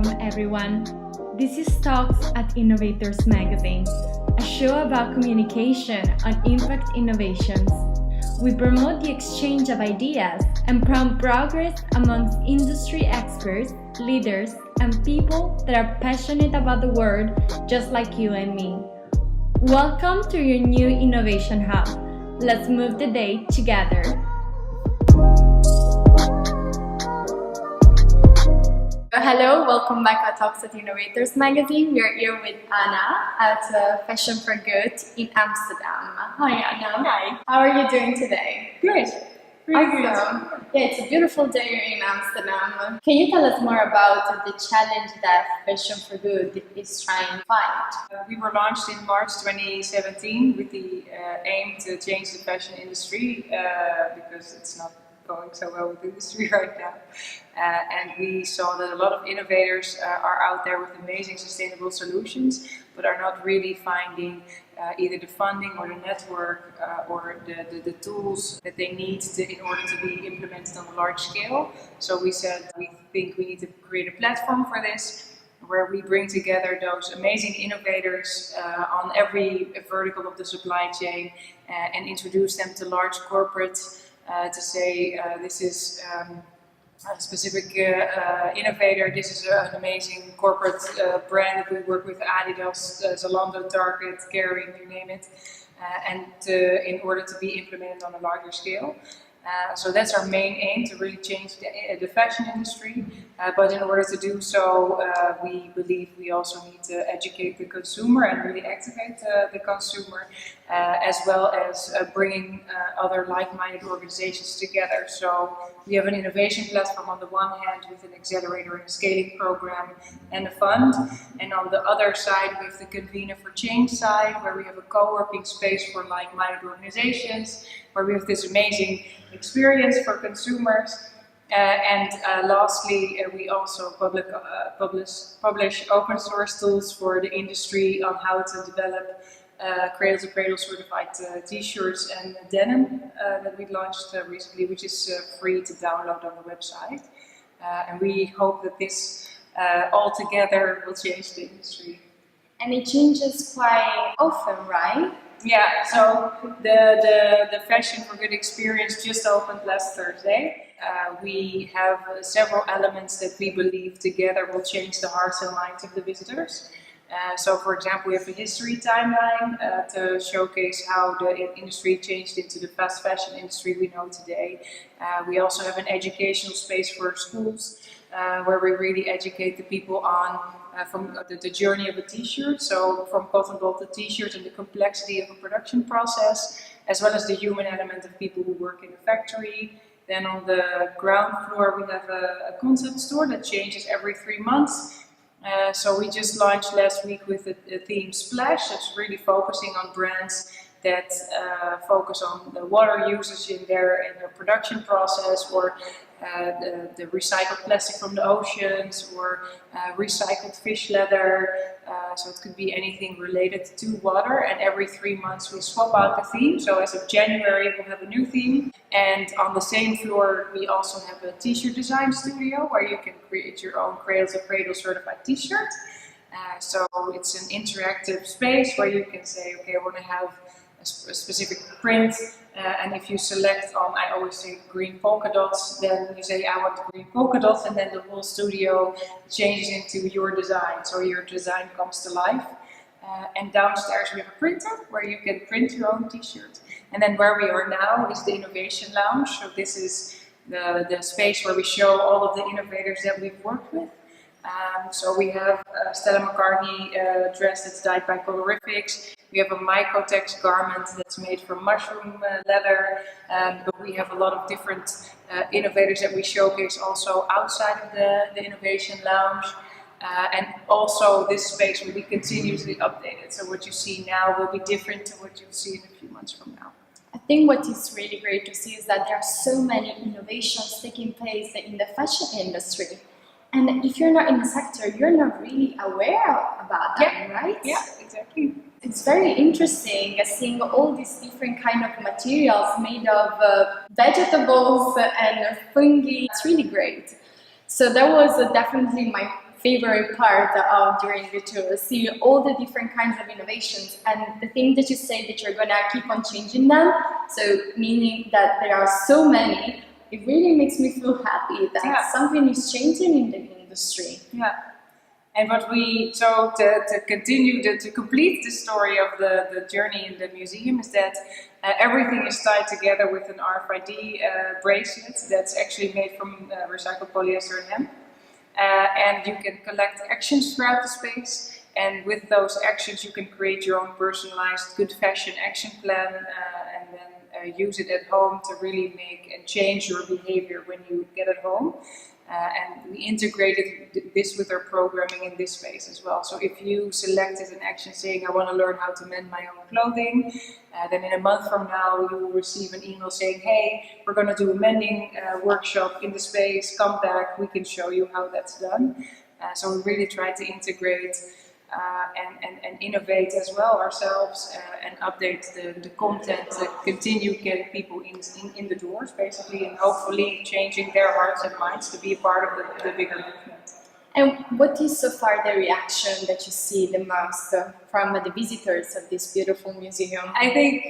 welcome everyone. This is Talks at Innovators Magazine, a show about communication on impact innovations. We promote the exchange of ideas and promote progress amongst industry experts, leaders, and people that are passionate about the world just like you and me. Welcome to your new Innovation Hub. Let's move the day together. Hello, welcome back at Talks at Innovators Magazine. We are here with Anna at Fashion for Good in Amsterdam. Hi Anna. Hi. How are you doing today? Good. Really Awesome. good. Yeah, it's a beautiful day here in Amsterdam. Can you tell us more about the challenge that Fashion for Good is trying to fight? We were launched in March 2017 with the aim to change the fashion industry because it's not going so well with the industry right now. And we saw that a lot of innovators are out there with amazing sustainable solutions, but are not really finding either the funding or the network or the tools that they need in order to be implemented on a large scale. So we said we think we need to create a platform for this, where we bring together those amazing innovators on every vertical of the supply chain and introduce them to large corporates to say this is a specific innovator, this is an amazing corporate brand that we work with, Adidas, Zalando, Target, Kering, you name it, and in order to be implemented on a larger scale. So that's our main aim, to really change the fashion industry, but in order to do so we believe we also need to educate the consumer and really activate the consumer, as well as bringing other like-minded organizations together. So we have an innovation platform on the one hand with an accelerator and a scaling program and a fund, and on the other side we have the Convener for Change side, where we have a co-working space for like-minded organizations, where we have this amazing experience for consumers. And lastly, we also publish open source tools for the industry on how to develop cradle to cradle certified t-shirts and denim that we launched recently, which is free to download on the website. And we hope that this all together will change the industry. And it changes quite often, right? Yeah, so the Fashion for Good experience just opened last Thursday. We have several elements that we believe together will change the hearts and minds of the visitors. So for example, we have a history timeline to showcase how the industry changed into the fast fashion industry we know today. We also have an educational space for schools where we really educate the people on from the journey of a t-shirt, so from cotton ball to t-shirt and the complexity of a production process, as well as the human element of people who work in a factory. Then on the ground floor we have a concept store that changes every 3 months. So we just launched last week with the theme Splash. It's really focusing on brands that focus on the water usage in their production process, or the recycled plastic from the oceans, or recycled fish leather. So it could be anything related to water, and every 3 months we swap out the theme. So as of January we'll have a new theme, and on the same floor we also have a t-shirt design studio where you can create your own cradle to cradle certified t-shirt. So it's an interactive space where you can say, okay, I want to have a specific print, and if you select on, I always say green polka dots, then you say I want the green polka dots, and then the whole studio changes into your design, so your design comes to life. And downstairs we have a printer where you can print your own t-shirt. And then where we are now is the Innovation Lounge. So this is the space where we show all of the innovators that we've worked with. So we have Stella McCartney dress that's dyed by colorifics. We have a Mycotex garment that's made from mushroom leather. But we have a lot of different innovators that we showcase also outside of the Innovation Lounge. And also this space will be continuously updated. So what you see now will be different to what you'll see in a few months from now. I think what is really great to see is that there are so many innovations taking place in the fashion industry. And if you're not in the sector, you're not really aware about them, right? Yeah, exactly. It's very interesting seeing all these different kind of materials made of vegetables and fungi. It's really great. So that was definitely my favorite part of during the tour, see all the different kinds of innovations, and the thing that you say that you're gonna keep on changing them, so meaning that there are so many, it really makes me feel happy that something is changing in the industry. Yeah. And what we, so to continue, to complete the story of the journey in the museum is that everything is tied together with an RFID bracelet that's actually made from recycled polyester and hemp. And you can collect actions throughout the space, and with those actions you can create your own personalized good fashion action plan and then use it at home to really make and change your behavior when you get at home. And we integrated this with our programming in this space as well. So if you selected an action saying, I want to learn how to mend my own clothing, then in a month from now you will receive an email saying, hey, we're going to do a mending workshop in the space, come back, we can show you how that's done. So we really try to integrate and innovate as well ourselves and update the content to continue getting people in the doors basically, and hopefully changing their hearts and minds to be a part of the bigger movement. And what is so far the reaction that you see the most from the visitors of this beautiful museum? I think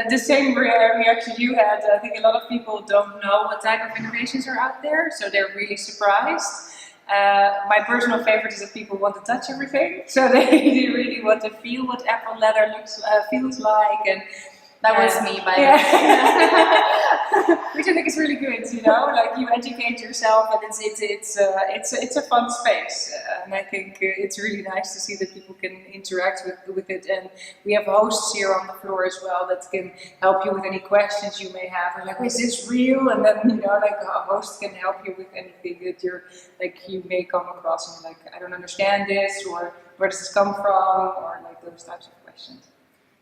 the same reaction you had. I think a lot of people don't know what type of innovations are out there, so they're really surprised. My personal favorite is that people want to touch everything, so they really want to feel what apple leather feels like, and that was me, by the way. Which I think is really good, you know, like you educate yourself, and it's a fun space, and I think it's really nice to see that people can interact with it, and we have hosts here on the floor as well that can help you with any questions you may have, or like, is this real? And then, you know, like a host can help you with anything that you may come across, and like, I don't understand this, or where does this come from, or like those types of questions.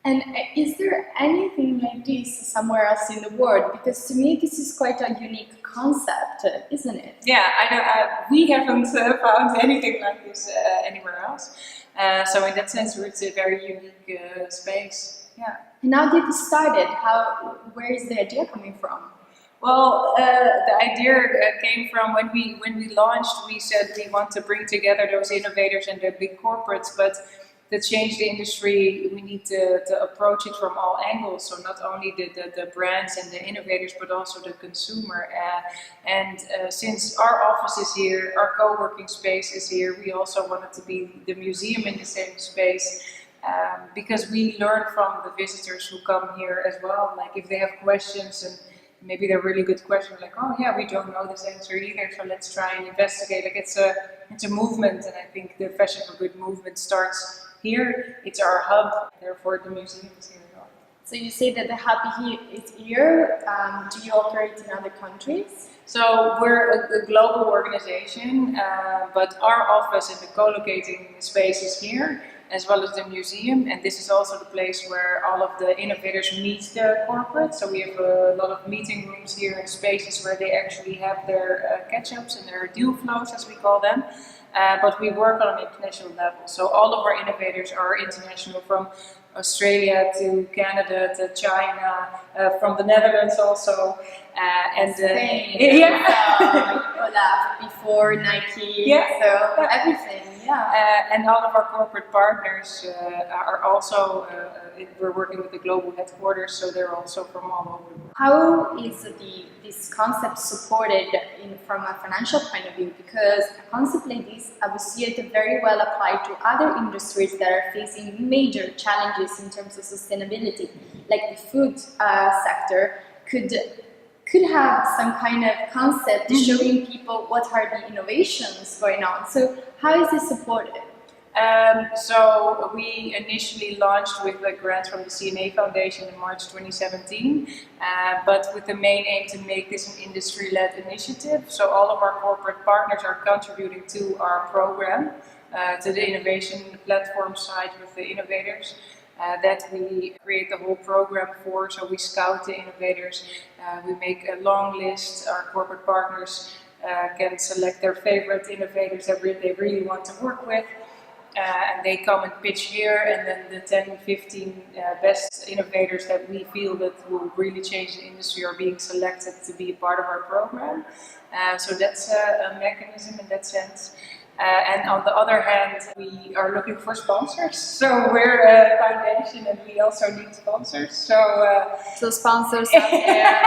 And is there anything like this somewhere else in the world? Because to me this is quite a unique concept, isn't it? Yeah, I know. We haven't found anything like this anywhere else. So in that sense, it's a very unique space. Yeah. And how did it started? Where is the idea coming from? Well, the idea came from when we launched. We said we want to bring together those innovators and the big corporates, but to change the industry, we need to approach it from all angles. So not only the brands and the innovators, but also the consumer. Since our office is here, our co-working space is here, we also wanted to be the museum in the same space. Because we learn from the visitors who come here as well. Like if they have questions, and maybe they're really good questions, like, oh yeah, we don't know this answer either, so let's try and investigate. Like it's a movement, and I think the Fashion for Good movement starts here. It's our hub, therefore the museum is here as well. So you say that the hub is here. Do you operate in other countries? So we're a global organization, but our office and the co-locating space is here, as well as the museum, and this is also the place where all of the innovators meet the corporate. So we have a lot of meeting rooms here and spaces where they actually have their catch-ups and their deal flows, as we call them. But we work on an international level. So all of our innovators are international, from Australia to Canada to China, from the Netherlands also. Spain, yeah. Before Nike, yeah. So everything, yeah. And all of our corporate partners are also, we're working with the global headquarters, so they're also from all over the world. How is this concept supported from a financial point of view? Because a concept like this, I would see it very well applied to other industries that are facing major challenges in terms of sustainability, like the food sector could have some kind of concept showing people what are the innovations going on. So how is this supported? So we initially launched with a grant from the CNA Foundation in March 2017, but with the main aim to make this an industry-led initiative. So all of our corporate partners are contributing to our program, to the innovation platform side with the innovators. That we create the whole program for. So we scout the innovators, we make a long list. Our corporate partners can select their favorite innovators that they really want to work with, and they come and pitch here, and then the 10-15 best innovators that we feel that will really change the industry are being selected to be a part of our program. So that's a mechanism in that sense. And on the other hand, we are looking for sponsors. So we're a foundation and we also need sponsors. So sponsors out there,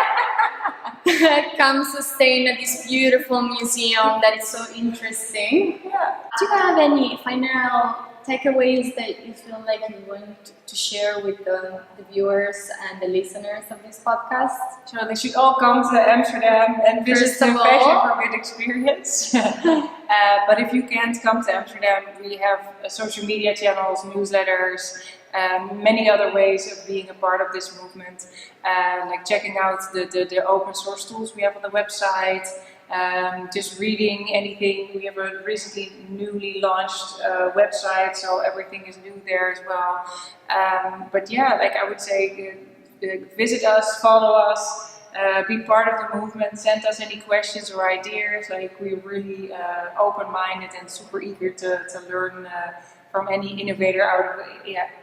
come sustain this beautiful museum that is so interesting. Yeah. Do you have any final takeaways that you feel like you want to share with the viewers and the listeners of this podcast? So they should all come to Amsterdam and visit the Fashion for Good experience. But if you can't come to Amsterdam, we have social media channels, newsletters, many other ways of being a part of this movement, like checking out the open source tools we have on the website, just reading anything. We have a recently newly launched website, so everything is new there as well. But yeah, like I would say, visit us, follow us, be part of the movement, send us any questions or ideas. Like we're really open-minded and super eager to learn from any innovator out of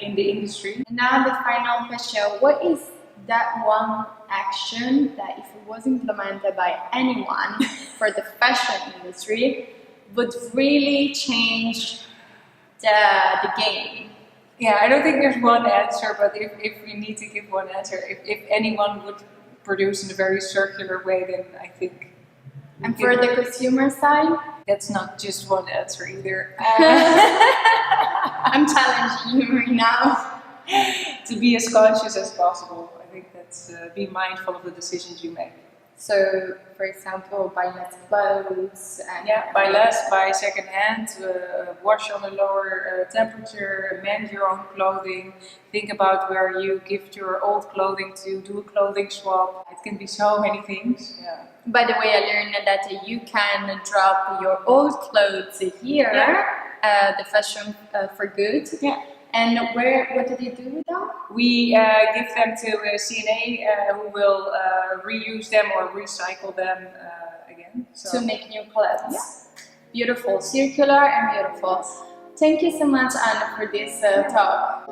in the industry. And now the final question, what is that one action that if it was implemented by anyone for the fashion industry would really change the game? Yeah, I don't think there's one answer, but if we need to give one answer, if anyone would produce in a very circular way, then I think... And for the consumer side? That's not just one answer either. I'm challenging you right now. To be as conscious as possible. I think that's be mindful of the decisions you make. So, for example, buy less clothes. And buy less, buy second hand, wash on a lower temperature, mend your own clothing, think about where you gift your old clothing to, do a clothing swap. It can be so many things. Yeah. By the way, I learned that you can drop your old clothes here, the Fashion for Good. Yeah. And what do they do with them? We give them to CNA who will reuse them or recycle them again. So. To make new clothes. Yeah. Beautiful, circular and beautiful. Thank you so much, Anna, for this talk.